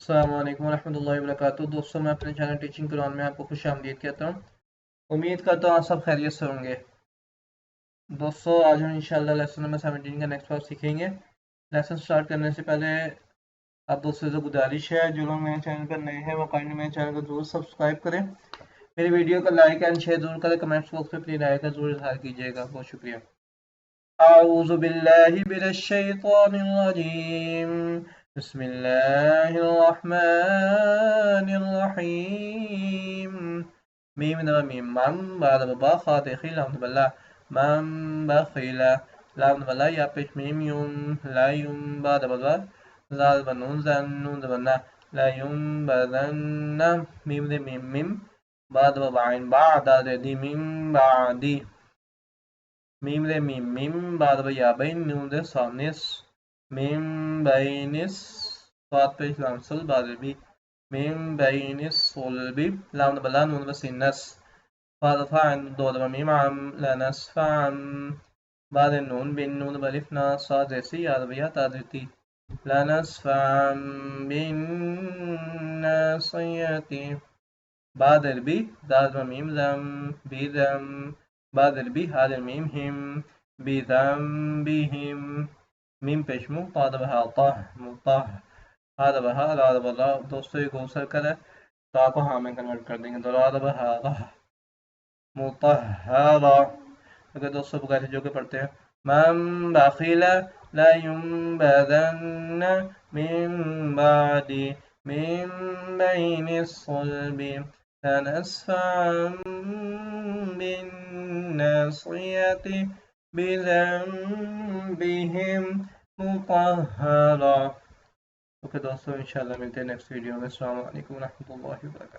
السلام علیکم ورحمۃ اللہ وبرکاتہ دوستوں، میں اپنے چینل ٹیچنگ قرآن میں آپ کو خوش آمدید کہتا ہوں۔ امید کرتا ہوں آپ سب خیریت سے ہوں گے۔ دوستوں، آج ہم انشاءاللہ لیسن نمبر 17 کا نیکسٹ پارٹ سیکھیں گے۔ لیسن سٹارٹ کرنے سے پہلے آپ دوستوں سے گزارش ہے، جو لوگ میرے چینل پر نئے ہیں وہ کائنڈلی میرے چینل کو ضرور سبسکرائب کریں، میری ویڈیو کو لائک اینڈ شیئر ضرور کریں، کمنٹس باکس میں اپنی رائے کا ضرور اظہار کیجیے گا۔ بہت شکریہ۔ اعوذ باللہ من الشیطان الرجیم، بسم اللہ الرحمن الرحیم۔ میم دبا میم مم با دبا با خا تخی لام دبا لا مم بخیلا لام دبا لا یا پیش میم یوم لا یوم با دبا با لا دبا نون زن نون دبا نا لا یوم بدن میم دے میم میم با دبا بعین با دا دے دی میم بعدی میم دے میم میم بعد با یا بین نون دے سانس میم بینس صاد پیش لامسل بعد بی میم بینس صلبی لام دبا لا نون دبا سینس بعد فاعن دو دبا میم عم لنس فعم بعد نون بین نون دبا لفنا صاد جیسی یا دبا یا تا دیتی لنس فعم بین ناصیتی بعد البی داد دبا میم ذم بی ذم بعد البی هاد المیم هم بذنبهم میم پیشمو طا دبا ها طه مطه هذا بها لا دبا لا دوستو یہ گو سرکل ہے تو آپ کو ہاں میں کنورٹ کر دیں گے تو لا دبا ها مطهرا۔ اگر دوستو بغیر جو کہ پڑھتے ہیں من بخیل لا ينبذن من بعدی من بین الصلب لنسفعا بالناصیة بذنبهم مطهرا۔ اوکے دوستو، انشاءاللہ ملتے ہیں نیکسٹ ویڈیو میں۔ السلام علیکم ورحمۃ اللہ وبرکاتہ۔